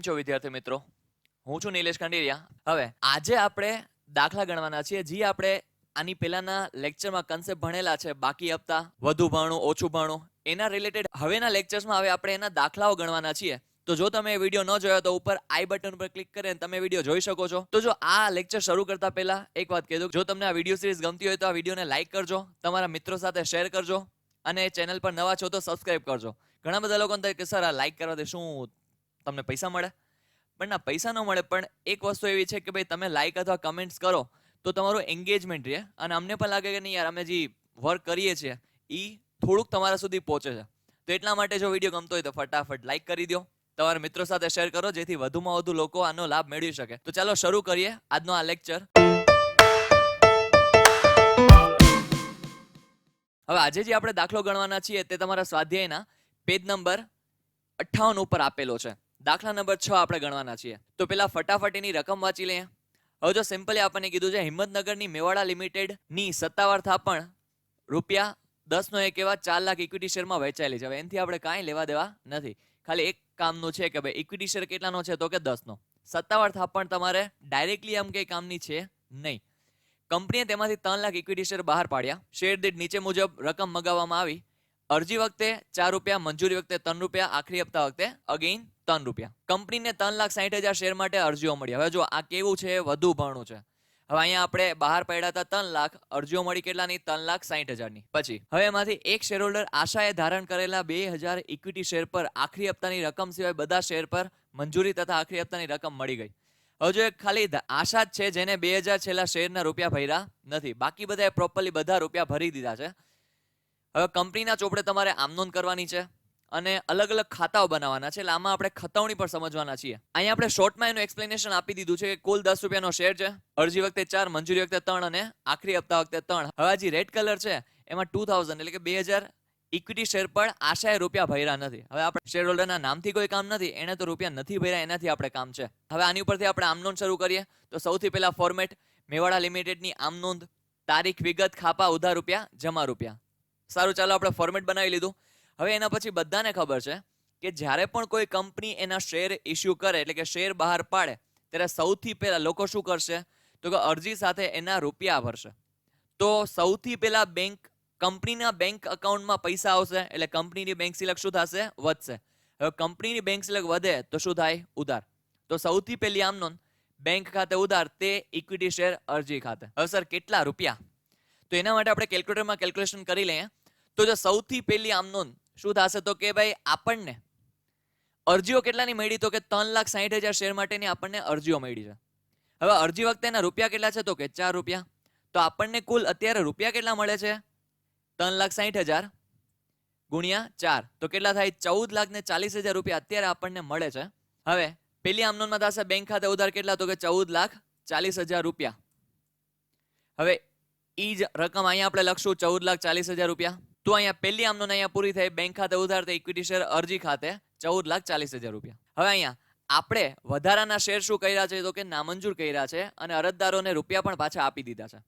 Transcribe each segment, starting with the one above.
કેમ છો વિદ્યાર્થી મિત્રો? હું છું નિલેશ કંડેરિયા. હવે આજે આપણે દાખલા ગણવાના છીએ. જે આપણે આની પહેલાના લેક્ચરમાં કન્સેપ્ટ ભણેલા છે, બાકી હપ્તા, વધુ ભણવું, ઓછું ભણવું, એના રિલેટેડ હવેના લેક્ચર્સમાં હવે આપણે એના દાખલાઓ ગણવાના છીએ. તો જો તમે એ વિડીયો ન જોયો તો ઉપર આઈ બટન પર ક્લિક કરીને તમે વિડીયો જોઈ શકો છો. તો જો આ લેક્ચર શરૂ કરતા પહેલા એક વાત કહી દઉં, જો તમને આ વિડીયો સિરીઝ ગમતી હોય તો આ વિડીયોને લાઈક કરજો, તમારા મિત્રો સાથે શેર કરજો અને ચેનલ પર નવા છો તો સબસ્ક્રાઇબ કરજો. ઘણા બધા લોકોને થાય કે સર આ લાઈક કરવાથી શું તમને પૈસા મળે? પણ ના, પૈસા ન મળે, પણ એક વસ્તુ એવી છે કે ભાઈ તમે લાઈક અથવા કમેન્ટ્સ કરો તો તમારું એન્ગેજમેન્ટ રહે અને અમને પણ લાગે કે નહીં યાર, અમે જે વર્ક કરીએ છીએ એ થોડુંક તમારા સુધી પહોંચે છે. તો એટલા માટે જો વિડીયો ગમતો હોય તો ફટાફટ લાઈક કરી દો, તમારા મિત્રો સાથે શેર કરો, જેથી વધુમાં વધુ લોકો આનો લાભ મેળવી શકે. તો ચાલો શરૂ કરીએ આજનો આ લેક્ચર. હવે આજે જે આપણે દાખલો ગણવાના છીએ તે તમારા સ્વાધ્યાયના પેજ નંબર 58 ઉપર આપેલો છે. દાખલા નંબર 6 આપણે ગણવાના છીએ. તો પેલા ફટાફટ એની રકમ વાંચી લઈએ. હવે જો સિમ્પલી આપણને કીધું છે હિંમતનગરની મેવાડા લિમિટેડ ની સત્તાવાર થાપણ ₹10 નો એક એવા 4 લાખ ઇક્વિટી શેરમાં વહેંચાયેલી છે. હવે એનાથી આપણે કાંઈ લેવા દેવા નથી, ખાલી એક કામનું છે કે ભાઈ ઇક્વિટી શેર કેટલાનો છે તો કે 10 નો. સત્તાવાર થાપણ તમારે ડાયરેક્ટલી આમ કઈ કામની છે નહીં. કંપનીએ તેમાંથી 3 લાખ ઇક્વિટી શેર બહાર પાડ્યા. શેર દીઠ નીચે મુજબ રકમ મગાવવામાં આવી. અરજી વખતે ₹4, મંજૂરી વખતે ₹3, આખરી હપ્તા વખતે અગેઇન ₹3. કંપનીને 3,60,000 શેર માટે અરજીઓ મળી. હવે જો આ કેવું છે, વધુ ભણવું છે. હવે અહીંયા આપણે બહાર પડ્યા હતા 3 લાખ, અરજીઓ મળી કેટલાની? 3,60,000ની. પછી હવે એમાંથી એક શેર હોલ્ડર આશાએ ધારણ કરેલા 2,000 ઇક્વિટી શેર પર આખરી હપ્તાની રકમ સિવાય બધા શેર પર મંજૂરી તથા આખરી હપ્તાની રકમ મળી ગઈ. હવે જો ખાલી આશા જ છે જેને 2,000 છેલ્લા શેરના રૂપિયા ભર્યા નથી, બાકી બધાએ પ્રોપરલી બધા રૂપિયા ભરી દીધા છે. હવે કંપનીના ચોપડે તમારે આમ નોંધ કરવાની છે અને અલગ અલગ ખાતાઓ બનાવવાના છે, એટલે આમાં આપણે ખતવણી પર સમજવાના છીએ. અહીંયા આપણે શોર્ટમાં એનું એક્સપ્લેનેશન આપી દીધું છે કે કુલ ₹10 શેર છે, અરજી વખતે 4, મંજૂરી વખતે 3 અને આખરી હપ્તા વખતે 3. હવે જે રેડ કલર છે એમાં 2000 એટલે કે 2,000 ઇક્વિટી શેર પર આશાએ રૂપિયા ભર્યા નથી. હવે આપણે શેર હોલ્ડરના નામથી કોઈ કામ નથી, એને તો રૂપિયા નથી ભર્યા, એનાથી આપણે કામ છે. હવે આની ઉપરથી આપણે આમ નોંધ શરૂ કરીએ. તો સૌથી પહેલા ફોર્મેટ મેવાડા લિમિટેડની આમ નોંધ, તારીખ, વિગત, ખાપા, ઉધાર રૂપિયા, જમા રૂપિયા. સારું, ચાલો આપણે ફોર્મેટ બનાવી લીધું. હવે એના પછી બધાને ખબર છે કે જ્યારે પણ કોઈ કંપની એના શેર ઇસ્યુ કરે, એટલે કે શેર બહાર પાડે, ત્યારે સૌથી પહેલા લોકો શું કરશે તો કે અરજી સાથે એના રૂપિયા ભરશે. તો સૌથી પહેલા કંપનીના બેંક અકાઉન્ટમાં પૈસા આવશે, એટલે કંપનીની બેંક સિલક શું થશે? વધશે. હવે કંપનીની બેંક સિલક વધે તો શું થાય? ઉધાર. તો સૌથી પહેલી આમ નોંધ, બેંક ખાતે ઉધાર, તે ઇક્વિટી શેર અરજી ખાતે. હવે સર કેટલા રૂપિયા? તો એના માટે આપણે કેલ્ક્યુલેટરમાં કેલ્ક્યુલેશન કરી લઈએ. તો જો સૌથી પહેલી આમ નોંધ શું થશે તો કે ભાઈ આપણને અરજીઓ કેટલાની મળી? તો કે 3,60,000 શેર માટેની આપણને અરજીઓ મળી છે. હવે અરજી વખતે એના રૂપિયા કેટલા છે તો કે ₹4. તો આપણને કુલ અત્યારે રૂપિયા કેટલા મળે છે? 3,60,000 ગુણ્યા 4 તો કેટલા થાય? ₹14,40,000 અત્યારે આપણને મળે છે. હવે પેલી આમ નોંધમાં થશે બેંક ખાતે ઉધાર કેટલા? તો કે ₹14,40,000. હવે ઈ જ રકમ અહીંયા આપણે લખશું ₹14,40,000. તો અહીંયા પહેલી આમ નોંધ અહીંયા પૂરી થઈ. બેંક ખાતે ઉધાર તે ઇક્વિટી શેર અરજી ખાતે ₹14,40,000. હવે અહીંયા આપણે વધારાના શેર શું કર્યા છે તો કે નામંજૂર કર્યા છે અને અરજદારોને રૂપિયા પણ પાછા આપી દીધા છે.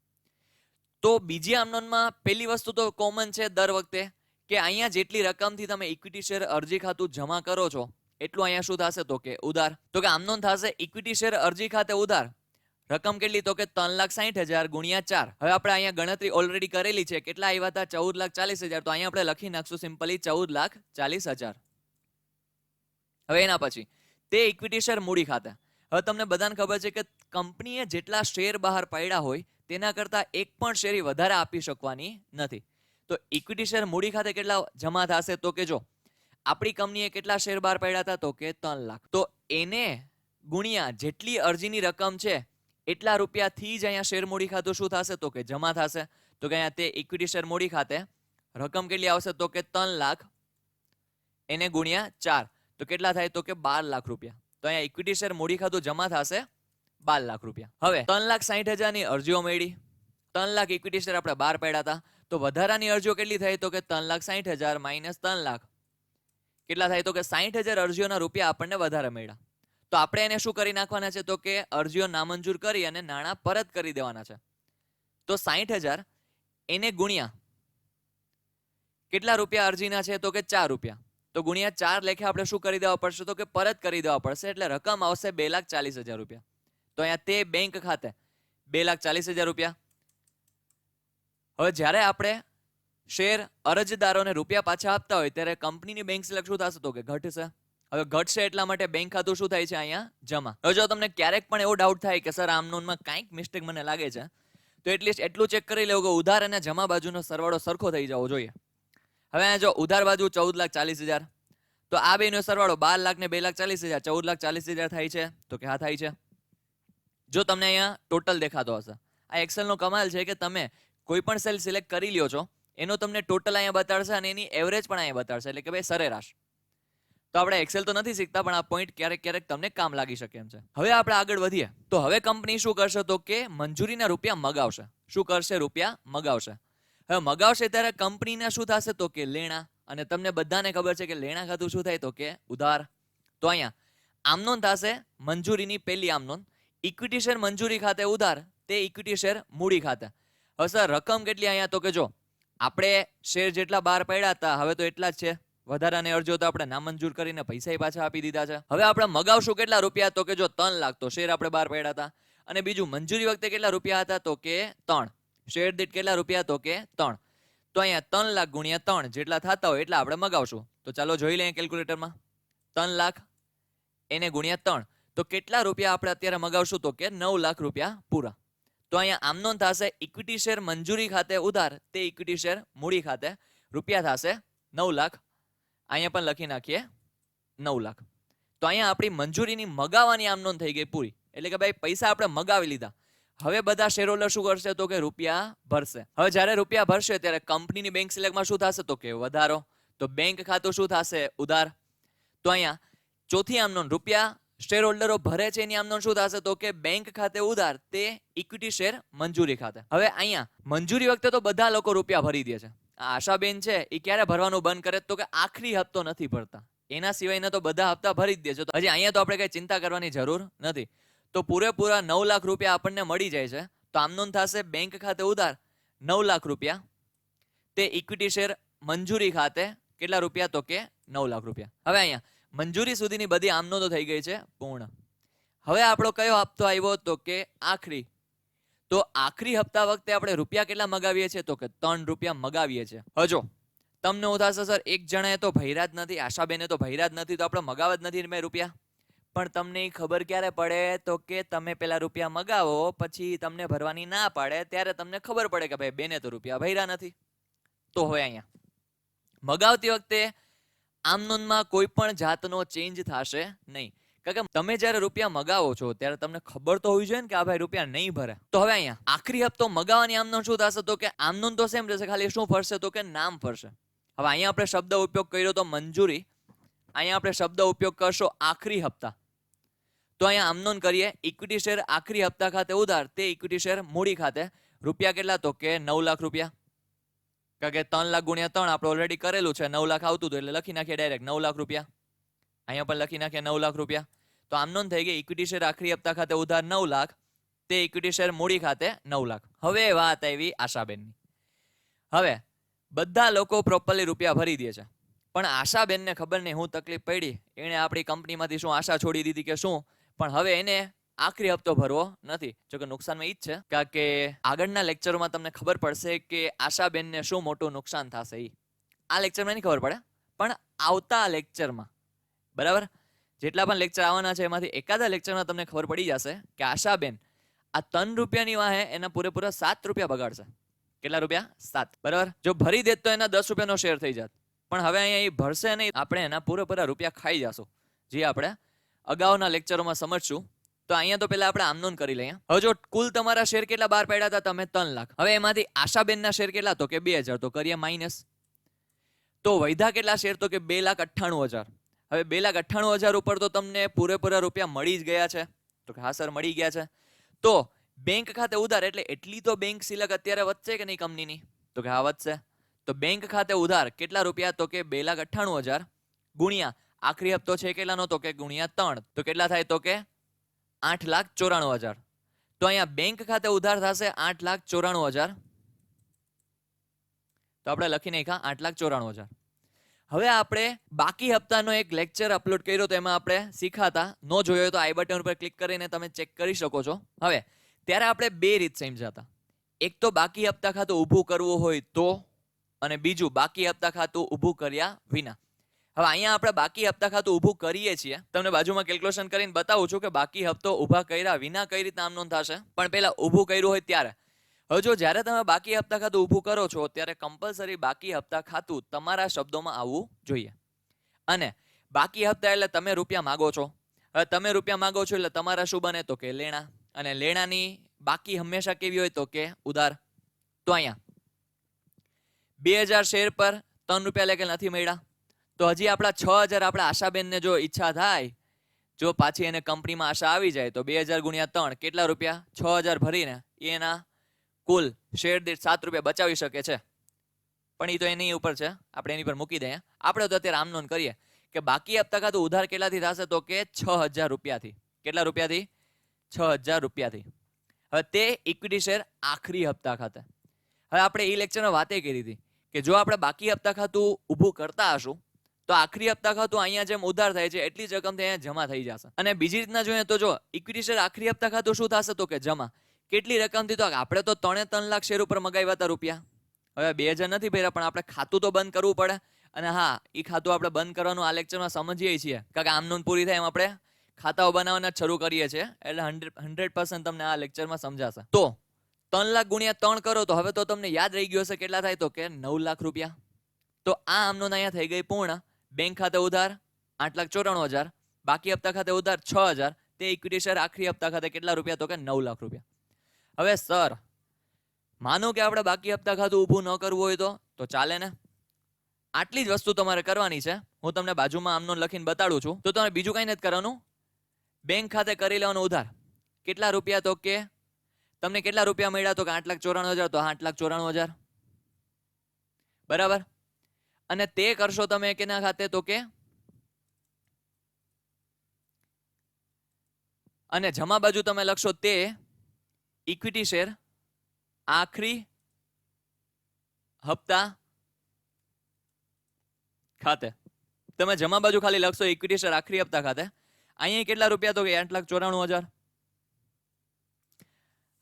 તો બીજી આમ નોંધમાં પહેલી વસ્તુ તો કોમન છે દર વખતે કે અહીંયા જેટલી રકમથી તમે ઇક્વિટી શેર અરજી ખાતું જમા કરો છો એટલું અહીંયા શું થશે તો કે ઉધાર. તો કે આમ નોંધ થશે ઇક્વિટી શેર અરજી ખાતે ઉધાર, રકમ કેટલી? તો કે 3,60,000 ગુણ્યા 4. હવે આપણે અહીંયા ગણતરી ઓલરેડી કરેલી છે, કેટલા આવ્યા હતા? 14,40,000. તો અહીંયા આપણે લખી નાખશું સિમ્પલી 14,40,000. હવે એના પછી તે ઇક્વિટી શેર મૂડી ખાતે. હવે તમને બધાને ખબર છે કે કંપનીએ જેટલા શેર બહાર પાડ્યા હોય તેના કરતા એક પણ શેર વધારે આપી શકવાની નથી. તો ઇક્વિટી શેર મૂડી ખાતે કેટલા જમા થશે તો કે જો આપણી કંપનીએ કેટલા શેર બહાર પાડ્યા હતા તો કે 3 લાખ. તો એને ગુણ્યા જેટલી અરજીની રકમ છે એટલા રૂપિયાથી જ અહીંયા શેર મૂડી ખાતું શું થશે તો કે જમા થશે. તો કે અહીંયા તે ઇક્વિટી શેર મૂડી ખાતે રકમ કેટલી આવશે તો કે 3 લાખ, એને ગુણ્યા 4 તો કેટલા થાય તો કે 12 લાખ રૂપિયા. તો અહીંયા ઇક્વિટી શેર મૂડી ખાતું જમા થશે 12 લાખ રૂપિયા. હવે 3,60,000 ની અરજીઓ મળી, 3 લાખ ઇક્વિટી શેર આપણે બહાર પાડ્યા હતા. તો વધારાની અરજીઓ કેટલી થઈ તો કે 3,60,000 માઇનસ 3 લાખ કેટલા થાય તો કે 60,000 અરજીઓના રૂપિયા આપણને વધારે મળ્યા. તો આપણે એને શું કરી નાખવાના છે તો કે અરજીઓ નામંજૂર કરી અને નાણાં પરત કરી દેવાના છે. તો 60,000 એને ગુણ્યા કેટલા રૂપિયા અરજીના છે તો કે ₹4. તો ગુણ્યા 4 લેખે આપણે શું કરી દેવા પડશે તો કે પરત કરી દેવા પડશે, એટલે રકમ આવશે 2,40,000 રૂપિયા. તો અહીંયા તે બેંક ખાતે 2,40,000 રૂપિયા. હવે જ્યારે આપણે શેર અરજદારોને રૂપિયા પાછા આપતા હોય ત્યારે કંપનીની બેંક સિલક શું થશે તો કે ઘટશે. હવે ઘટશે એટલા માટે બેંક ખાતું શું થાય છે અહીંયા જમા. હવે જો તમને ક્યારેક પણ એવો ડાઉટ થાય કે સર આમ નોનમાં કાંઈક મિસ્ટેક મને લાગે છે, તો એટલીસ્ટ એટલું ચેક કરી લેવું કે ઉધાર અને જમા બાજુનો સરવાળો સરખો થઈ જવો જોઈએ. હવે અહીંયા જો ઉધાર બાજુ 14,40,000, તો આ બેનો સરવાળો 12,00,000 ને 2,40,000 14,40,000 થાય છે તો કે હા થાય છે. જો તમને અહીંયા ટોટલ દેખાતો હશે, આ એક્સેલનો કમાલ છે કે તમે કોઈ પણ સેલ સિલેક્ટ કરી લ્યો છો એનો તમને ટોટલ અહીંયા બતાડશે અને એની એવરેજ પણ અહીંયા બતાડશે, એટલે કે ભાઈ સરેરાશ. તો આપણે એક્સેલ તો નથી શીખતા પણ આ પોઈન્ટ ક્યારેક ક્યારેક તમને કામ લાગી શકે એમ છે. હવે આપણે આગળ વધીએ તો હવે કંપની શું કરશે તો કે મંજૂરીના રૂપિયા મગાવશે. શું કરશે? રૂપિયા મગાવશે. હવે મગાવશે ત્યારે કંપનીના શું થશે તો કે લેણા, અને તમને બધાને ખબર છે કે લેણા ખાતું શું થાય તો કે ઉધાર. તો અહીંયા આમનોંધ થશે મંજૂરીની પહેલી આમનોંધ, ઇક્વિટી શેર મંજૂરી ખાતે ઉધાર, તે ઇક્વિટી શેર મૂડી ખાતે. હવે સર રકમ કેટલી અહીંયા તો કે જો આપણે શેર જેટલા બહાર પડ્યા હતા હવે તો એટલા જ છે, વધારાને અરજો તો આપણે નામંજૂર કરીને પૈસા પાછા આપી દીધા છે. હવે આપણે મગાવશું કેટલા રૂપિયા તો કે જો 3 લાખ, તો શેર આપણે બહાર પડ્યા હતા. અને બીજું મંજૂરી વખતે કેટલા રૂપિયા હતા તો કે 3, શેર દીઠ કેટલા રૂપિયા તો કે 3. તો અહીંયા 3 લાખ ગુણ્યા 3 જેટલા થતા હોય એટલા આપણે મગાવશું. તો ચાલો જોઈ લઈએ કેલ્ક્યુલેટરમાં. 3 લાખ એને ગુણ્યા 3, તો કેટલા રૂપિયા આપણે અત્યારે મગાવશું તો કે 9 લાખ રૂપિયા પૂરા. તો અહીંયા આમનોંધ થશે ઇક્વિટી શેર મંજૂરી ખાતે ઉધાર, તે ઇક્વિટી શેર મૂડી ખાતે રૂપિયા થશે 9 લાખ. અહીંયા પણ લખી નાખીએ 9 લાખ. તો અહીંયા આપણી મંજૂરીની મગાવવાની આમનોંધ થઈ ગઈ પૂરી, એટલે કે ભાઈ પૈસા આપણે મગાવી લીધા. હવે બધા શેર હોલ્ડર શું કરશે તો કે રૂપિયા ભરશે. હવે જ્યારે રૂપિયા ભરશે ત્યારે કંપનીની બેંક સિલેક્ટમાં શું થશે તો કે વધારો, તો બેંક ખાતું શું થશે ઉધાર. તો અહીંયા ચોથી આમનોંધ રૂપિયા શેર હોલ્ડરો ભરે છે એની આમનોંધ શું થશે તો કે બેંક ખાતે ઉધાર, તે ઇક્વિટી શેર મંજૂરી ખાતે. હવે અહીંયા મંજૂરી વખતે તો બધા લોકો રૂપિયા ભરી દે છે. આશાબેન છે એ ક્યારે ભરવાનું બંધ કરે તો કે આખરી હપ્તો નથી ભરતા, એના સિવાયના તો બધા હપ્તા ભરી જ દે છે. હજી અહીંયા તો આપણે કઈ ચિંતા કરવાની જરૂર નથી. તો પૂરેપૂરા 9 લાખ રૂપિયા આપણને મળી જાય છે. તો આમનોંધ થશે બેંક ખાતે ઉધાર 9 લાખ રૂપિયા, તે ઇક્વિટી શેર મંજૂરી ખાતે કેટલા રૂપિયા તો કે 9 લાખ રૂપિયા. હવે અહીંયા મંજૂરી સુધીની બધી આમનોંધો થઈ ગઈ છે પૂર્ણ. હવે આપણો કયો હપ્તો આવ્યો તો કે આખરી. તો આખરી હપ્તા વખતે આપણે રૂપિયા કેટલા મગાવીએ છીએ તો કે 3 રૂપિયા મગાવીએ છીએ. હજો તમને હું થશે સર એક જણાએ તો ભર્યા જ નથી, આશાબેને તો ભર્યા જ નથી, તો આપણે મગાવવા જ નથી મેં રૂપિયા. પણ તમને ખબર ક્યારે પડે તો કે તમે પેલા રૂપિયા મગાવો પછી તમને ભરવાની ના પાડે ત્યારે તમને ખબર પડે કે ભાઈ બેને તો રૂપિયા ભર્યા નથી. તો હવે અહીંયા મગાવતી વખતે આમનોંધમાં કોઈ પણ જાતનો ચેન્જ થશે નહીં, કારણ કે તમે જ્યારે રૂપિયા મગાવો છો ત્યારે તમને ખબર તો હોવી જોઈએ ને કે આ ભાઈ રૂપિયા નહીં ભરે. તો હવે અહીંયા આખરી હપ્તો મગાવવાની આમનોંધ શું થશે તો કે આમનોંધ તો સેમ રહેશે, ખાલી શું ફરશે તો કે નામ ફરશે. હવે અહીંયા આપણે શબ્દ ઉપયોગ કર્યો તો મંજૂરી, અહીંયા આપણે શબ્દ ઉપયોગ કરશો આખરી હપ્તા. તો અહીંયા આમનોંધ કરીએ ઇક્વિટી શેર આખરી હપ્તા ખાતે ઉધાર, તે ઇક્વિટી શેર મૂડી ખાતે રૂપિયા કેટલા તો કે 9 લાખ રૂપિયા. કારણ કે 3 લાખ ગુણ્યા 3 આપણે ઓલરેડી કરેલું છે, 9 લાખ આવતું હતું એટલે લખી નાખીએ ડાયરેક્ટ 9 લાખ રૂપિયા. અહીંયા પણ લખી નાખીએ 9 લાખ રૂપિયા. તો આમનોંધ થઈ ગઈ ઇક્વિટી શેર આખરી હપ્તા ખાતે ઉધાર 9 લાખ, તે ઇક્વિટી શેર મૂડી ખાતે 9 લાખ. હવે વાત આવી આશાબેનની. હવે બધા લોકો પ્રોપરલી રૂપિયા ભરી દે છે, પણ આશાબેનને ખબર નહીં હું તકલીફ પડી, એણે આપણી કંપનીમાંથી શું આશા છોડી દીધી કે શું, પણ હવે એને આખરી હપ્તો ભરવો નથી. જો કે નુકસાનમાં ઈ જ છે, કારણ કે આગળના લેક્ચરોમાં તમને ખબર પડશે કે આશાબેનને શું મોટું નુકસાન થશે. આ લેક્ચરમાં નહીં ખબર પડે પણ આવતા લેક્ચરમાં, બરાબર, જેટલા પણ લેક્ચર આવવાના છે એમાંથી એકાદા લેક્ચરમાં તમને ખબર પડી જશે કે આશાબેન આ 3 રૂપિયાની વાહે એના પૂરેપૂરા 7 રૂપિયા બગાડશે. કેટલા રૂપિયા? 7. બરાબર. જો ભરી દેત તો એના 10 રૂપિયાનો શેર થઈ જાત, પણ હવે અહીંયા એ ભરશે નહીં, આપણે એના પૂરેપૂરા રૂપિયા ખાઈ જશું, જે આપણે અગાઉના લેક્ચરોમાં સમજશું. તો અહીંયા તો પહેલા આપણે આમનોંધ કરી લઈએ. હવે જો કુલ તમારા શેર કેટલા બહાર પડ્યા હતા તમે 3 લાખ, હવે એમાંથી આશાબેનના શેર કેટલા તો કે 2000, તો કરીએ માઇનસ. તો વૈધા કેટલા શેર તો કે 2,98,000. હવે 2,98,000 ઉપર તો તમને પૂરેપૂરા રૂપિયા મળી જ ગયા છે, તો કે હા સર મળી ગયા છે. તો બેંક ખાતે ઉધાર એટલે એટલી તો બેંક સિલક અત્યારે વધશે કે નહીં કંપનીની, તો કે હા વધશે. તો બેંક ખાતે ઉધાર કેટલા રૂપિયા તો કે 2,98,000 ગુણ્યા આખરી હપ્તો છે કેટલાનો તો કે ગુણ્યા 3, તો કેટલા થાય તો કે 8,94,000. તો અહીંયા બેંક ખાતે ઉધાર થશે 8,94,000. તો આપણે લખી નાખ્યા 8,94,000. હવે આપણે બાકી હપ્તાનો એક લેક્ચર અપલોડ કર્યો તો એમાં આપણે શીખાતા, ન જોયો તો આઈ બટન ઉપર ક્લિક કરીને તમે ચેક કરી શકો છો. હવે ત્યારે આપણે બે રીત સમજ્યા હતા. એક તો બાકી હપ્તા ખાતું ઊભું કરવું હોય તો, અને બીજું બાકી હપ્તા ખાતું ઊભું કર્યા વિના. હવે અહીંયા આપણે બાકી હપ્તા ખાતું ઊભું કરીએ છીએ. તમને બાજુમાં કેલ્ક્યુલેશન કરીને બતાવું છું કે બાકી હપ્તો ઊભા કર્યા વિના કઈ રીતના આમ નોંધ થશે. પણ પહેલા ઊભું કર્યું હોય ત્યારે. હવે જો જ્યારે તમે બાકી હપ્તા ખાતું ઊભું કરો છો ત્યારે કમ્પલસરી બાકી હપ્તા ખાતું તમારા શબ્દોમાં આવવું જોઈએ. અને બાકી હપ્તા એટલે તમે રૂપિયા માગો છો. હવે તમે રૂપિયા માગો છો એટલે તમારા શું બને તો કે લેણા. અને લેણાની બાકી હંમેશા કેવી હોય તો કે ઉધાર. તો અહીંયા 2000 શેર પર 3 રૂપિયા લેકે નથી મળ્યા, તો હજી આપણા 6000 આપણા આશાબેનને જો ઈચ્છા થાય, જો પાછી એને કંપનીમાં આશા આવી જાય તો 2000 ગુણ્યા 3 કેટલા રૂપિયા? 6000 ભરીને એના કુલ શેર દીઠ 7 રૂપિયા બચાવી શકે છે. પણ એ તો એની ઉપર છે, આપણે એની પર મૂકી દઈએ. આપણે તો અત્યારે આમ નોંધ કરીએ કે બાકી હપ્તા ખાતું ઉધાર કેટલાથી થશે તો કે 6000 રૂપિયાથી. કેટલા રૂપિયાથી? 6000 રૂપિયાથી. હવે તે ઇક્વિટી શેર આખરી હપ્તા ખાતે. હવે આપણે એ લેક્ચરમાં વાતે કરી હતી કે જો આપણે બાકી હપ્તા ખાતું ઊભું કરતા હશું તો આખરી હપ્તા ખાતું અહીંયા જેમ ઉધાર થાય છે એટલી જ રકમ અહીંયા જમા થઈ જશે. અને બીજી રીતના જોઈએ તો જો ઇક્વિટી શેર આખરી હપ્તા ખાતું શું થશે તો કે જમા. કેટલી રકમથી? તો આપણે તો 3.3 લાખ શેર ઉપર મગાવ્યા હતા રૂપિયા. હવે 2000 નથી ભર્યા, પણ આપણે ખાતું તો બંધ કરવું પડે. અને હા, એ ખાતું આપણે બંધ કરવાનું આ લેક્ચરમાં સમજીએ છીએ, કારણ કે આમ નોંધ પૂરી થાય એમ આપણે ખાતાઓ બનાવવાના શરૂ કરીએ છીએ. એટલે 100% તમને આ લેક્ચરમાં સમજાશે. તો 3 લાખ ગુણ્યા 3 કરો તો હવે તો તમને યાદ રહી ગયું હશે કેટલા થાય તો કે 9 લાખ રૂપિયા. તો આ આમનો અહીંયા થઈ ગઈ પૂર્ણ. બેંક ખાતે ઉધાર 8,94,000, બાકી હપ્તા ખાતે ઉધાર 6000, તે ઇક્વિટી શેર આખરી હપ્તા ખાતે કેટલા રૂપિયા તો કે 9 લાખ રૂપિયા. હવે સર માનો કે આપણે બાકી હપ્તા ખાતું ઊભું ન કરવું હોય તો ચાલે ને? આટલી જ વસ્તુ તમારે કરવાની છે. હું તમને બાજુમાં આમનો લખીને બતાડું છું. તો તમારે બીજું કંઈ નથી કરવાનું. બેંક ખાતે કરી લેવાનો ઉધાર. કેટલા રૂપિયા તો કે તમને કેટલા રૂપિયા મળ્યા તો કે 8,94,000, તો 8,94,000 બરાબર. અને તે કરશો તમે કેના ખાતે તો કે, અને જમા બાજુ તમે લખશો તે ઇક્વિટી શેર આખરી હપ્તા ખાતે. તમે જમા બાજુ ખાલી લખશો ઇક્વિટી શેર આખરી હપ્તા ખાતે. અહીંયા કેટલા રૂપિયા તો કે 8,94,000.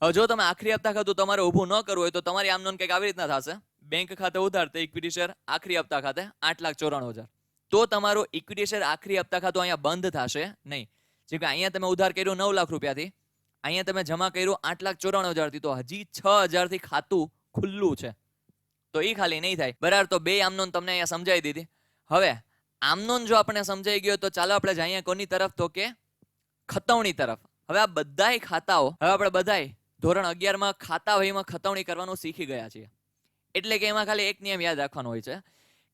હવે જો તમે આખરી હપ્તા ખાતું તમારે ઊભું ન કરવું હોય તો તમારી આમ નોંધ કંઈક આવી રીતના થશે. બેંક ખાતે ઉધાર તે ઇક્વિટી શેર આખરી હપ્તા ખાતે 8,94,000. તો તમારું ઇક્વિટી શેર આખરી હપ્તા ખાતું અહીંયા બંધ થશે નહીં. જેમ કે અહીંયા તમે ઉધાર કર્યું 9 લાખ રૂપિયાથી, અહીંયા તમે જમા કર્યું 8,94,000 થી, તો હજી 6,000 થી ખાતું ખુલ્લું છે. તો એ ખાલી નહીં થાય. બરાબર. તો બે આમનોન તમને અહીંયા સમજાવી દીધી. હવે આમનોન જો આપણે સમજાઈ ગયો તો ચાલો આપણે જઈએ કોની તરફ તો કે ખતવણી તરફ. હવે આ બધાય ખાતાઓ હવે આપણે બધાય ધોરણ 11માં ખાતા વહીમાં ખતવણી કરવાનું શીખી ગયા છીએ. એટલે કે એમાં ખાલી એક નિયમ યાદ રાખવાનો હોય છે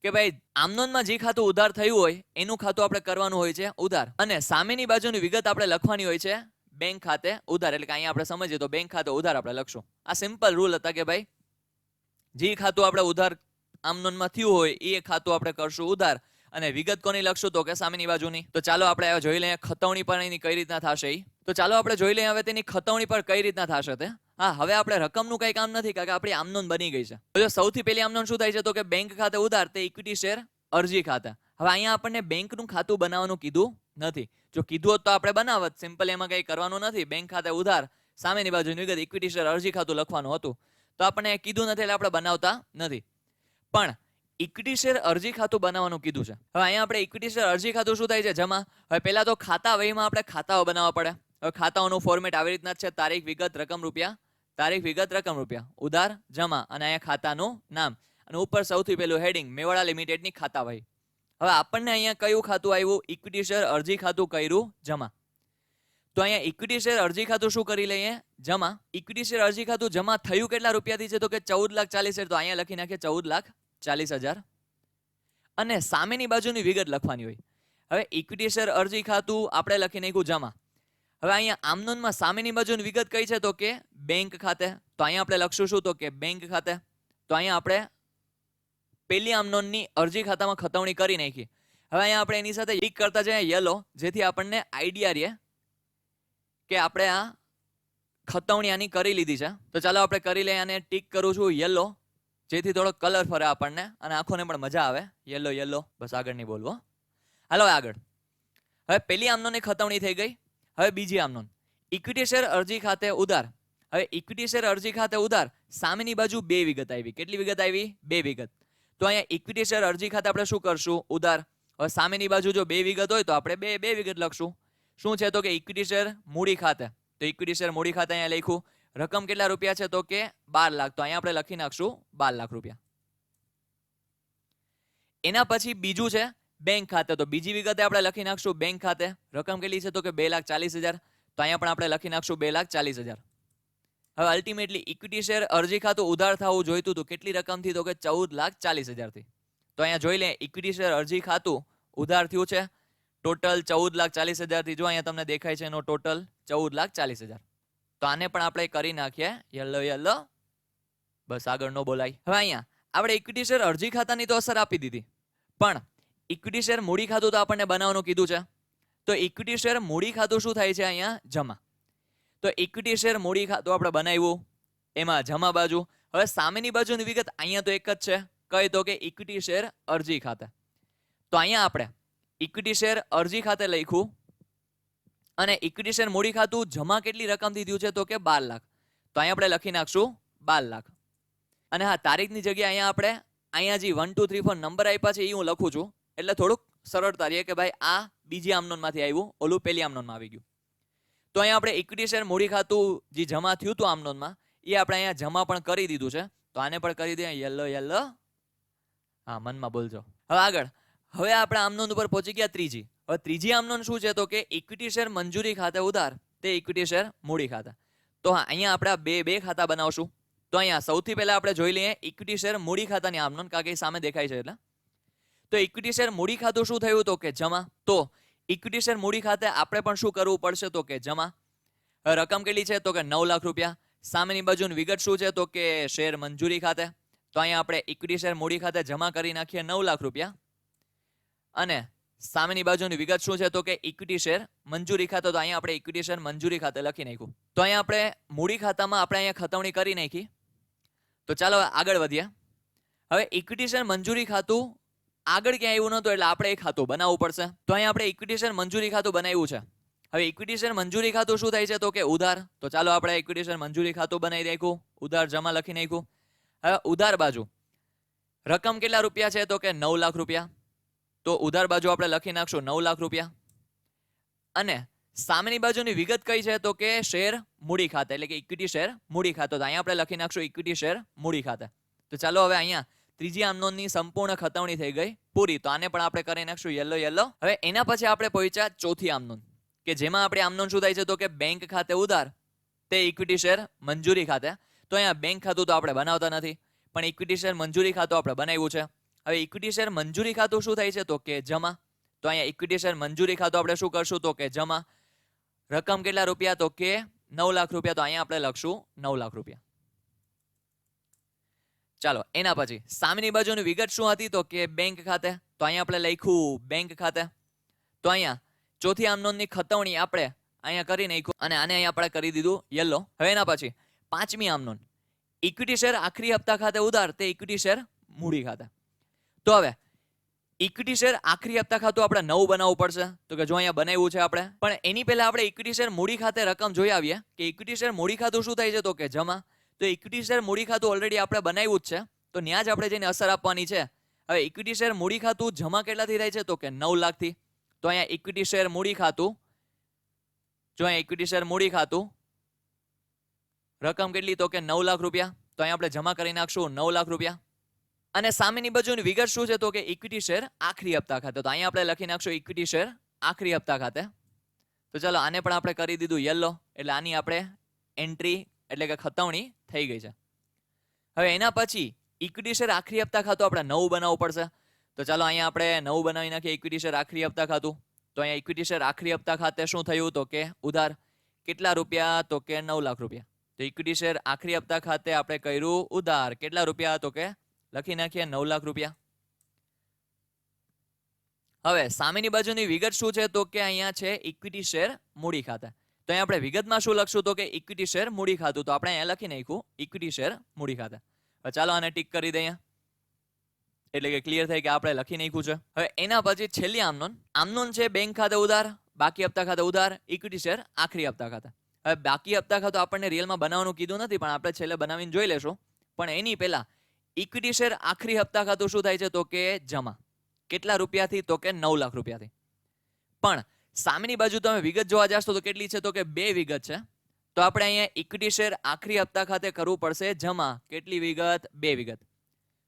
કે ભાઈ આમનોનમાં જે ખાતું ઉધાર થયું હોય એનું ખાતું આપણે કરવાનું હોય છે ઉધાર, અને સામેની બાજુની વિગત આપણે લખવાની હોય છે બેંક ખાતે ઉધાર. એટલે કે અહીંયા આપણે સમજીએ તો બેંક ખાતે ઉધાર આપણે લખશું. આ સિમ્પલ રૂલ હતા કે ભાઈ જે ખાતું આપણે ઉધાર આમનોનમાં થયું હોય એ ખાતું આપણે કરશું ઉધાર, અને વિગત કોની લખશું તો કે સામેની બાજુની. તો ચાલો આપણે જોઈ લઈએ ખતવણી પર એની કઈ રીતના થશે. તો ચાલો આપણે જોઈ લઈએ હવે તેની ખતવણી પર કઈ રીતના થશે તે. હા, હવે આપણે રકમનું કઈ કામ નથી, કારણ કે આપણી આમનોન બની ગઈ છે. તો સૌથી પહેલી આમનોન શું થાય છે તો કે બેંક ખાતે ઉધાર તે ઇક્વિટી શેર અરજી ખાતે. હવે અહીંયા આપણને બેંકનું ખાતું બનાવવાનું કીધું નથી. જો કીધું હોત તો આપણે બનાવત. સિમ્પલ એમાં કઈ કરવાનું નથી. બેંક ખાતે ઉધાર સામેની બાજુની વિગત ઇક્વિટી શેર અરજી ખાતું લખવાનું હતું. તો આપણને કીધું નથી એટલે આપણે બનાવતા નથી. પણ ઇક્વિટી શેર અરજી ખાતું બનાવવાનું કીધું છે. હવે અહીંયા આપણે ઇક્વિટી શેર અરજી ખાતું શું થાય છે જમા. હવે પહેલા તો ખાતા વહીમાં આપણે ખાતાઓ બનાવવા પડે. હવે ખાતાઓનું ફોર્મેટ આવી રીતના છે. તારીખ વિગત રકમ રૂપિયા, તારીખ વિગત રકમ રૂપિયા, ઉધાર જમા, અને અહીંયા ખાતાનું નામ, અને ઉપર સૌથી પહેલું હેડિંગ મેવાડા લિમિટેડની ખાતા વહી. હવે આપણને અહીંયા કયું ખાતું આવ્યું? ઇક્વિટી શેર અરજી ખાતું કર્યું જમા. તો અહીંયા ઇક્વિટી શેર અરજી ખાતું શું કરી લઈએ? જમા. ઇક્વિટી શેર અરજી ખાતું જમા થયું કેટલા રૂપિયાથી છે તો કે 14,40,000. તો અહીંયા લખી નાખીએ 14,40,000, અને સામેની બાજુની વિગત લખવાની હોય. હવે ઇક્વિટી શેર અરજી ખાતું આપણે લખી નાખ્યું જમા. હવે અહીંયા આમનોનમાં સામેની બાજુની વિગત કઈ છે તો કે બેંક ખાતે. તો અહીંયા આપણે લખશું શું તો કે બેંક ખાતે. તો અહીંયા આપણે પહેલી આમનોનની અરજી ખાતામાં ખતવણી કરી નાખી. હવે અહીંયા આપણે એની સાથે ટીક કરતા જઈએ યલો, જેથી આપણને આઈડિયા રહે કે આપણે આ ખતવણી આની કરી લીધી છે. તો ચાલો આપણે કરી લઈએ. આને ટીક કરું છું યલો. જેથી થોડો કલર ફરે આપણને અને આંખોને પણ મજા આવે. યલો યલો, બસ આગળ નહીં બોલવો. હાલો આગળ. હવે પેલી આમનોની ખતવણી થઈ ગઈ. હવે બીજી આમનોન, ઇક્વિટી શેર અરજી ખાતે ઉધાર. હવે ઇક્વિટી શેર અરજી ખાતે ઉધાર, સામેની બાજુ 2 વિગત આવી. કેટલી વિગત આવી? 2 વિગત. તો અહીંયા ઇક્વિટી શેર અરજી ખાતે આપણે શું કરશું? ઉધાર. હવે સામેની બાજુ જો 2 વિગત હોય તો આપણે બે વિગત લખશું. શું છે? તો કે ઇક્વિટી શેર મૂડી ખાતે. તો ઇક્વિટી શેર મૂડી ખાતે અહીંયા લખ્યું. રકમ કેટલા રૂપિયા છે? તો કે 12 લાખ. તો અહીંયા આપણે લખી નાખશું 12 લાખ રૂપિયા. એના પછી બીજું છે બેંક ખાતે. તો બીજી વિગતે આપણે લખી નાખશું બેંક ખાતે. રકમ કેટલી છે? તો કે 2,40,000. તો અહીંયા પણ આપણે લખી નાખશું 2,40,000. હવે અલ્ટિમેટલી ઇક્વિટી શેર અરજી ખાતું ઉધાર થવું જોઈતું હતું. કેટલી રકમથી? તો કે 14,40,000 થી. તો અહીંયા જોઈ લે, ઇક્વિટી શેર અરજી ખાતું ઉધાર થયું છે ટોટલ 14,40,000 થી. જો અહીંયા તમને દેખાય છે એનો ટોટલ 14,40,000. તો આને પણ આપણે કરી નાખીએ યલો યલો, બસ આગળ નો બોલાય. હવે અહીંયા આપણે ઇક્વિટી શેર અરજી ખાતાની તો અસર આપી દીધી, પણ ઇક્વિટી શેર મૂડી ખાતું તો આપણને બનાવવાનું કીધું છે. તો ઇક્વિટી શેર મૂડી ખાતું શું થાય છે? અહીંયા જમા. તો ઇક્વિટી શેર મૂડી ખાતું આપણે બનાવ્યું, એમાં જમા બાજુ. હવે સામેની બાજુની વિગત અહીંયા તો એક જ છે. કઈ? તો કે ઇક્વિટી શેર અરજી ખાતે. તો અહીંયા આપણે ઇક્વિટી શેર અરજી ખાતે લખ્યું અને ઇક્વિટી શેર મૂડી ખાતું જમા કેટલી રકમથી થયું છે? તો કે 12 લાખ. તો અહીંયા આપણે લખી નાખશું 12 લાખ. અને હા, તારીખની જગ્યાએ અહીંયા આપણે અહીંયા જે 1 2 3 4 નંબર આપ્યા છે એ હું લખું છું, એટલે થોડુંક સરળતા રહે કે ભાઈ આ બીજી આમનોનમાંથી આવ્યું, ઓલું પેલી આમનોનમાં આવી ગયું. તો અહીંયા આપણે ઇક્વિટી શેર મૂડી ખાતું જે જમા થયું હતું આમનોનમાં, એ આપણે અહીંયા જમા પણ કરી દીધું છે. તો આને પણ કરી દઈએ યલો યલો. હા, મનમાં બોલજો. હવે આગળ. હવે આપણે આમનોન ઉપર પહોંચી ગયા ત્રીજી. હવે ત્રીજી આમનોન શું છે? તો કે ઇક્વિટી શેર મંજૂરી ખાતે ઉધાર, તે ઇક્વિટી શેર મૂડી ખાતે. તો હા, અહીંયા આપણે બે ખાતા બનાવશું. તો અહીંયા સૌથી પહેલા આપણે જોઈ લઈએ ઇક્વિટી શેર મૂડી ખાતાની આમનોન, કારણ કે સામે દેખાય છે એટલે. તો ઇક્વિટી શેર મૂડી ખાતું શું થયું? તો કે જમા. તો ઇક્વિટી શેર મૂડી ખાતે આપણે પણ શું કરવું પડશે? તો કે જમા. રકમ કેટલી છે? તો કે 9 લાખ રૂપિયા. સામેની બાજુની વિગત શું છે? તો કે શેર મંજૂરી ખાતે. તો અહીંયા આપણે ઇક્વિટી શેર મૂડી ખાતે જમા કરી નાખીએ 9 લાખ રૂપિયા. અને સામેની બાજુની વિગત શું છે? તો કે ઇક્વિટી શેર મંજૂરી ખાતે. તો અહીંયા આપણે ઇક્વિટી શેર મંજૂરી ખાતે લખી નાખ્યું. તો અહીંયા આપણે મૂડી ખાતામાં આપણે અહીંયા ખતવણી કરી નાખી. તો ચાલો આગળ વધીએ. હવે ઇક્વિટી શેર મંજૂરી ખાતું આગળ ક્યાં આવ્યું નહોતું, એટલે આપણે એ ખાતું બનાવવું પડશે. તો અહીંયા આપણે ઇક્વિટી શેર મંજૂરી ખાતું બનાવ્યું છે. હવે ઇક્વિટી શેર મંજૂરી ખાતું શું થાય છે? તો કે ઉધાર. તો ચાલો આપણે ઇક્વિટી શેર મંજૂરી ખાતું બનાવી નાખ્યું, ઉધાર જમા લખી નાખ્યું. હવે ઉધાર બાજુ રકમ કેટલા રૂપિયા છે? તો કે 9 લાખ રૂપિયા. તો ઉધાર બાજુ આપણે લખી નાખશું 9 લાખ રૂપિયા. અને સામેની બાજુની વિગત કઈ છે? તો કે શેર મૂડી ખાતે, એટલે કે ઇક્વિટી શેર મૂડી ખાતે. તો અહીંયા આપણે લખી નાખશું ઇક્વિટી શેર મૂડી ખાતે. તો ચાલો હવે અહીંયા ત્રીજી આમનોનની સંપૂર્ણ ખતવણી થઈ ગઈ પૂરી. તો આને પણ આપણે કરી નાખશું યલો યલો. હવે એના પછી આપણે પહોંચ્યા ચોથી આમનોન, કે જેમાં આપણે આમનોન શું થાય છે? તો કે બેંક ખાતે ઉધાર, તે ઇક્વિટી શેર મંજૂરી ખાતે. તો અહીંયા બેંક ખાતું તો આપણે બનાવતા નથી, પણ ઇક્વિટી શેર મંજૂરી ખાતું આપણે બનાવ્યું છે. હવે ઇક્વિટી શેર મંજૂરી ખાતું શું થાય છે? તો કે જમા. તો અહીંયા ઇક્વિટી શેર મંજૂરી ખાતું આપણે શું કરશું? તો કે જમા. રકમ કેટલા રૂપિયા? તો કે 9 લાખ રૂપિયા. તો અહીંયા આપણે લખશું 9 લાખ રૂપિયા. ચાલો એના પછી સામેની બાજુની વિગત શું હતી? તો કે બેંક ખાતે. તો અહીંયા આપણે લખ્યું બેંક ખાતે. તો અહીંયા ચોથી આમનોનની ખતવણી આપણે અહીંયા કરી નાખ્યું અને આને અહીંયા આપણે કરી દીધું યલો. હવે એના પછી પાંચમી આમનોન, ઇક્વિટી શેર આખરી હપ્તા ખાતે ઉધાર, તે ઇક્વિટી શેર મૂડી ખાતે. તો હવે ઇક્વિટી શેર આખરી હપ્તા ખાતું આપણે નવું બનાવવું પડશે. તો કે જો અહીંયા બનાવ્યું છે આપણે, પણ એની પહેલા આપણે ઇક્વિટી શેર મૂડી ખાતે રકમ જોઈ આવીએ કે ઇક્વિટી શેર મૂડી ખાતું શું થાય છે? તો કે જમા. તો ઇક્વિટી શેર મૂડી ખાતું ઓલરેડી આપણે બનાવ્યું જ છે, તો ત્યાં જ આપણે જઈને અસર આપવાની છે. હવે ઇક્વિટી શેર મૂડી ખાતું જમા કેટલાથી થાય છે? તો કે 9 લાખથી. તો અહીંયા ઇક્વિટી શેર મૂડી ખાતું, જો અહીંયા ઇક્વિટી શેર મૂડી ખાતું રકમ કેટલી? તો કે 9 લાખ રૂપિયા. તો અહીંયા આપણે જમા કરી નાખશું 9 લાખ રૂપિયા. અને સામેની બાજુની વિગત શું છે? તો કે ઇક્વિટી શેર આખરી હપ્તા ખાતે. તો અહીંયા આપણે લખી નાખશું ઇક્વિટી શેર આખરી હપ્તા ખાતે. તો ચાલો આને પણ આપણે કરી દીધું યલો, એટલે આની આપણે એન્ટ્રી એટલે કે ખતવણી થઈ ગઈ છે. હવે એના પછી ઇક્વિટી શેર આખરી હપ્તા ખાતું આપણે નવું બનાવવું પડશે. તો ચાલો અહીંયા આપણે નવું બનાવી નાખીએ ઇક્વિટી શેર આખરી હપ્તા ખાતું. તો અહીંયા ઇક્વિટી શેર આખરી હપ્તા ખાતે શું થયું? તો કે ઉધાર. કેટલા રૂપિયા? તો કે 9 લાખ રૂપિયા. તો ઇક્વિટી શેર આખરી હપ્તા ખાતે આપણે કર્યું ઉધાર. કેટલા રૂપિયા? તો કે લખી નાખીએ 9 લાખ રૂપિયા. હવે સામેની બાજુની વિગત શું છે? તો કે અહીંયા છે ઇક્વિટી શેર મૂડી ખાતે. તો અહીંયા આપણે વિગતમાં શું લખશું? તો કે ઇક્વિટી શેર મૂડી ખાતું. તો આપણે અહીંયા લખી નાખ્યું ઇક્વિટી શેર મૂડી ખાતે. ચાલો આને ટીક કરી દઈએ, એટલે કે ક્લિયર થાય કે આપણે લખી નાખ્યું છે. હવે એના પછી છેલ્લી આમનોન છે બેંક ખાતે ઉધાર, બાકી હપ્તા ખાતે ઉધાર, ઇક્વિટી શેર આખરી હપ્તા ખાતે. હવે બાકી હપ્તા ખાતું આપણને રિયલમાં બનાવવાનું કીધું નથી, પણ આપણે છેલ્લે બનાવીને જોઈ લેશું. પણ એની પહેલા ઇક્વિટી શેર આખરી હપ્તા ખાતું શું થાય છે તો કે જમા. કેટલા રૂપિયાથી તો કે 9 લાખ રૂપિયાથી. પણ સામેની બાજુ તમે વિગત જોવા જાશો તો કેટલી છે તો કે 2 વિગત છે. તો આપણે અહીંયા ઇક્વિટી શેર આખરી હપ્તા ખાતે કરવું પડશે જમા. કેટલી વિગત? 2 વિગત.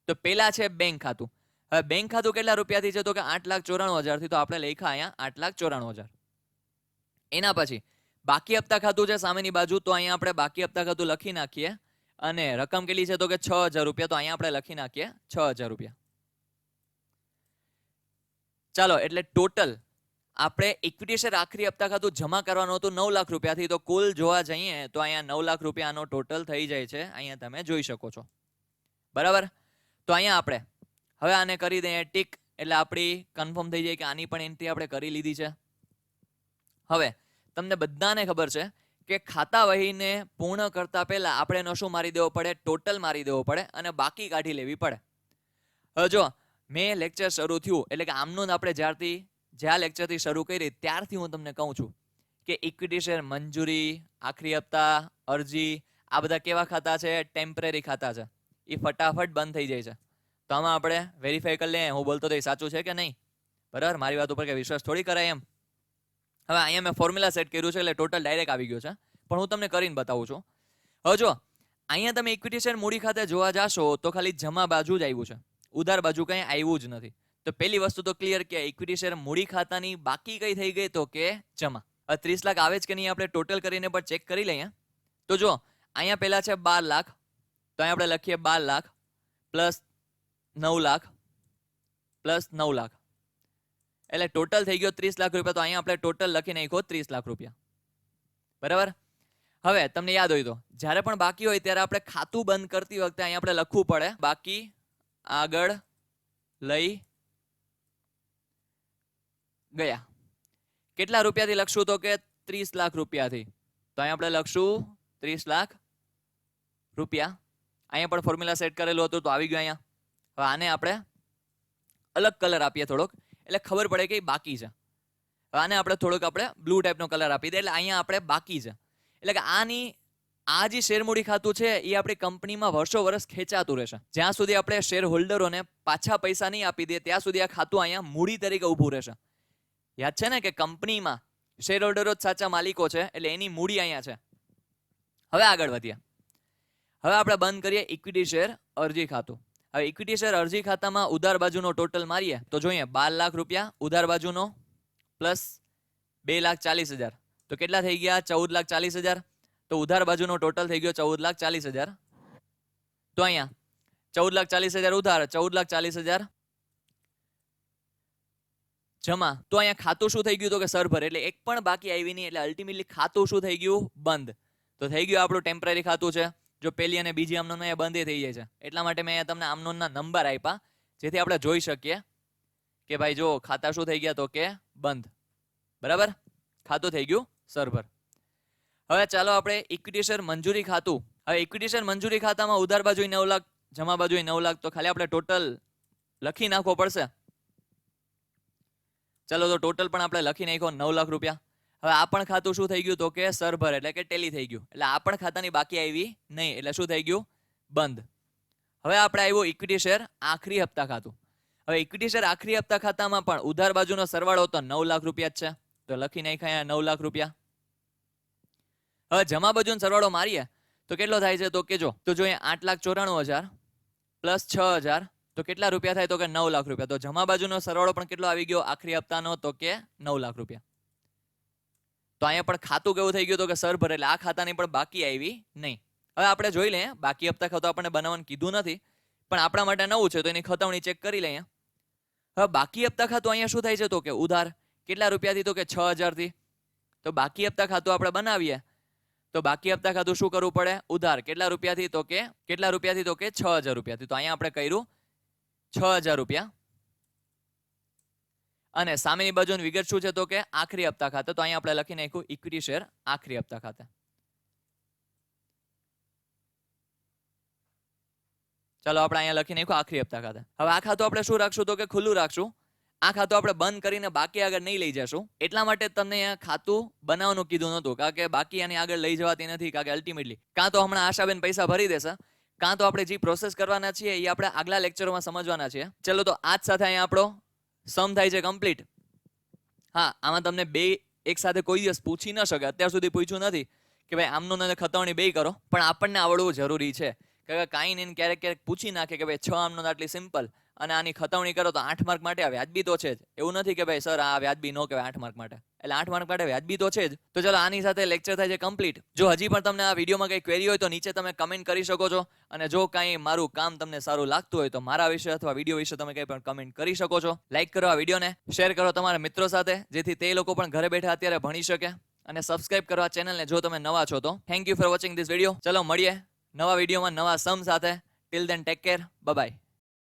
તો પહેલા છે બેંક ખાતું. હવે બેંક ખાતું કેટલા રૂપિયાથી છે તો કે 8,94,000 થી. તો આપણે લખ્યા અહીંયા 8,94,000. એના પછી બાકી હપ્તા ખાતું છે સામેની બાજુ, તો અહીંયા આપણે બાકી હપ્તા ખાતું લખી નાખીએ. અને રકમ કેટલી છે તો કે 6,000 રૂપિયા. તો અહીંયા આપણે લખી નાખીએ 6,000 રૂપિયા. ચાલો, એટલે ટોટલ આપણે ઇક્વિટી શેર આખરી હપ્તા ખાતું જમા કરવાનું હતું 9 લાખ રૂપિયાથી. તો કુલ જોવા જઈએ તો અહીંયા 9 લાખ રૂપિયાનો ટોટલ થઈ જાય છે. અહીંયા તમે જોઈ શકો છો, બરાબર. તો અહીંયા આપણે હવે આને કરી દઈએ ટીક, એટલે આપણી કન્ફર્મ થઈ જાય કે આની પણ એન્ટ્રી આપણે કરી લીધી છે. હવે તમને બધાને ખબર છે કે ખાતા વહીને પૂર્ણ કરતા પહેલા આપણે એનો શું મારી દેવો પડે? ટોટલ મારી દેવો પડે અને બાકી કાઢી લેવી પડે. હવે જો મેં લેક્ચર શરૂ થયું, એટલે કે આમનું આપણે જ્યાં લેક્ચરથી શરૂ કરી ત્યારથી હું તમને કહું છું કે ઇક્વિટી શેર મંજૂરી, આખરી હપ્તા, અરજી, આ બધા કેવા ખાતા છે? ટેમ્પરરી ખાતા છે. એ ફટાફટ બંધ થઈ જાય છે. તો આમાં આપણે વેરીફાઈ કરી લઈએ હું બોલતો તો એ સાચું છે કે નહીં. બરાબર, મારી વાત ઉપર કે વિશ્વાસ થોડી કરાય એમ. હવે અહીંયા મેં ફોર્મ્યુલા સેટ કર્યું છે એટલે ટોટલ ડાયરેક્ટ આવી ગયું છે, પણ હું તમને કરીને બતાવું છું. હવે જો અહીંયા તમે ઇક્વિટી શેર મૂડી ખાતે જોવા જાશો તો ખાલી જમા બાજુ જ આવ્યું છે, ઉધાર બાજુ કંઈ આવ્યું જ નથી. તો પહેલી વસ્તુ તો ક્લિયર કે ઇક્વિટી શેર મૂડી ખાતાની બાકી કઈ થઈ ગઈ તો કે જમા. હવે 30 લાખ આવે જ કે નહીં આપણે ટોટલ કરીને પણ ચેક કરી લઈએ. તો જો અહીંયા પહેલા છે 12 લાખ, તો અહીંયા આપણે લખીએ 12 લાખ પ્લસ 9 લાખ પ્લસ 9 લાખ, એટલે ટોટલ થઈ ગયો 30 લાખ રૂપિયા. તો અહીંયા આપણે ટોટલ લખી નાખ્યો 30 લાખ રૂપિયા, બરાબર. હવે તમને યાદ હોય તો જ્યારે પણ બાકી હોય ત્યારે આપણે ખાતું બંધ કરતી વખતે અહીંયા આપણે લખવું પડે બાકી આગળ લઈ ગયા. કેટલા રૂપિયાથી લખશું તો કે 30 લાખ રૂપિયાથી. તો અહીંયા આપણે લખશું 30 લાખ રૂપિયા. અહીંયા પણ ફોર્મ્યુલા સેટ કરેલું હતું તો આવી ગયું અહીંયા. હવે આને આપણે અલગ કલર આપીએ થોડોક, એટલે ખબર પડે કે બાકી છે. આને આપણે થોડોક બ્લુ ટાઈપનો કલર આપી દે, એટલે અહીંયા આપણે બાકી છે. એટલે કે આ જે શેર મૂડી ખાતું છે એ આપણી કંપનીમાં વર્ષો વર્ષ ખેંચાતું રહેશે. જ્યાં સુધી આપણે શેર હોલ્ડરોને પાછા પૈસા નહીં આપી દે ત્યાં સુધી આ ખાતું અહીંયા મૂડી તરીકે ઊભું રહેશે. યાદ છે ને કે કંપનીમાં શેર હોલ્ડરો જ સાચા માલિકો છે, એટલે એની મૂડી અહીંયા છે. હવે આગળ વધીએ. હવે આપણે બંધ કરીએ ઇક્વિટી શેર અરજી ખાતું. હવે ઇક્વિટી શેર અરજી ખાતામાં ઉધાર બાજુનો ટોટલ મારીએ તો જોઈએ 12 લાખ રૂપિયા ઉધાર બાજુનો પ્લસ 2,40,000, તો કેટલા થઈ ગયા? 14,40,000. તો ઉધાર બાજુનો ટોટલ થઈ ગયો 14,40,000. તો અહીંયા 14,40,000 ઉધાર, 14,40,000 જમા. તો અહીંયા ખાતું શું થઈ ગયું તો કે સરભર, એટલે એક પણ બાકી આવી નહીં. એટલે અલ્ટિમેટલી ખાતું શું થઈ ગયું? બંધ. તો થઈ ગયું આપણું ટેમ્પરરી ખાતું છે. જો પહેલી અને બીજી આમનોન અહીંયા બંધ થઈ જાય છે, એટલા માટે મેં તમને આમનોનના નંબર આપ્યા જેથી આપણે જોઈ શકીએ કે ભાઈ જો ખાતા શું થઈ ગયા તો કે બંધ, બરાબર. ખાતું થઈ ગયું સરભર. હવે ચાલો આપણે ઇક્વિટી શેર મંજૂરી ખાતું. હવે ઇક્વિટી શેર મંજૂરી ખાતામાં ઉધાર બાજુ 9 લાખ, જમા બાજુ 9 લાખ. તો ખાલી આપણે ટોટલ લખી નાખવો પડશે. ચાલો તો ટોટલ પણ આપણે લખી નાખ્યો 9 લાખ રૂપિયા. હવે આ પણ ખાતું શું થઈ ગયું તો કે સરભર, એટલે કે ટેલી થઈ ગયું. એટલે આ પણ ખાતાની બાકી આવી નહીં, એટલે શું થઈ ગયું? બંધ. હવે આપણે આવ્યું ઇક્વિટી શેર આખરી હપ્તા ખાતું. હવે ઇક્વિટી શેર આખરી હપ્તા ખાતામાં પણ ઉધાર બાજુનો સરવાળો તો 9 લાખ રૂપિયા જ છે, તો લખી નાખ્યા 9 લાખ રૂપિયા. હવે જમા બાજુનો સરવાળો મારીએ તો કેટલો થાય છે તો કે જો 8,94,000 પ્લસ 6,000, તો કેટલા રૂપિયા થાય તો કે 9 લાખ રૂપિયા. તો જમા બાજુનો સરવાળો પણ કેટલો આવી ગયો આખરી હપ્તાનો તો કે 9 લાખ રૂપિયા. તો અહીંયા પણ ખાતું કેવું થઈ ગયું તો કે સરભર, એટલે આ ખાતાની પણ બાકી આવી નહીં. હવે આપણે જોઈ લઈએ, બાકી હપ્તા ખાતું આપણને બનાવવાનું કીધું નથી, પણ આપણા માટે નવું છે તો એની ખતવણી ચેક કરી લઈએ. હવે બાકી હપ્તા ખાતું અહીંયા શું થાય છે તો કે ઉધાર. કેટલા રૂપિયાથી તો કે 6,000 થી. તો બાકી હપ્તા ખાતું આપણે બનાવીએ તો બાકી હપ્તા ખાતું શું કરવું પડે? ઉધાર. કેટલા રૂપિયાથી તો કે 6,000 રૂપિયાથી. તો અહીંયા આપણે કર્યું 6,000 રૂપિયા. અને સામેની બાજુની વિગત શું છે તો કે આખરી હપ્તા ખાતે. તો અહીંયા આપણે લખી નાખ્યું ઇક્વિટી શેર આખરી હપ્તા ખાતે. ચાલો આપણે અહીંયા લખી નાખ્યું આખરી હપ્તા ખાતે. હવે આ ખાતું આપણે શું રાખશું તો કે ખુલ્લું રાખશું. આ ખાતું આપણે બંધ કરીને બાકી આગળ નહીં લઈ જશું. એટલા માટે જ તમને અહીંયા ખાતું બનાવવાનું કીધું નહોતું, કારણ કે બાકી આની આગળ લઈ જવાતી નથી. કારણ કે અલ્ટિમેટલી કાં તો હમણાં આશાબેન પૈસા ભરી દેશે, કાં તો આપણે જે પ્રોસેસ કરવાના છીએ એ આપણે આગલા લેક્ચરોમાં સમજવાના છીએ. ચલો તો આજ સાથે અહીંયા આપણો સમ થાય છે કમ્પ્લીટ. હા, આમાં તમને બે એક સાથે કોઈ દિવસ પૂછી ન શકે, અત્યાર સુધી પૂછ્યું નથી કે ભાઈ આમનું ને ખતવણી બે કરો, પણ આપણને આવડવું જરૂરી છે. કારણ કે કાંઈ નહીં ક્યારેક ક્યારેક પૂછી નાખે કે ભાઈ 6 આમનો આટલી સિમ્પલ અને આની ખતવણી કરો તો 8 માર્ક માટે આ વ્યાજબી તો છે જ. એવું નથી કે ભાઈ સર આ વ્યાજબી નો કહેવાય 8 માર્ક માટે, એટલે 8 માર્ક માટે વ્યાજબી તો છે જ. તો ચલો આની સાથે લેક્ચર થાય છે કમ્પ્લીટ. જો હજી પણ તમને આ વિડીયોમાં કંઈ ક્વેરી હોય તો નીચે તમે કમેન્ટ કરી શકો છો, અને જો કાંઈ મારું કામ તમને સારું લાગતું હોય તો મારા વિશે અથવા વિડીયો વિશે તમે કંઈ પણ કમેન્ટ કરી શકો છો. લાઈક કરો આ વિડીયોને, શેર કરો તમારા મિત્રો સાથે, જેથી તે લોકો પણ ઘરે બેઠા અત્યારે ભણી શકે, અને સબસ્ક્રાઇબ કરો આ ચેનલને જો તમે નવા છો તો. Thank you for watching this video. ચલો મળીએ નવા વિડીયોમાં નવા સમ સાથે. Till then take care, bye bye.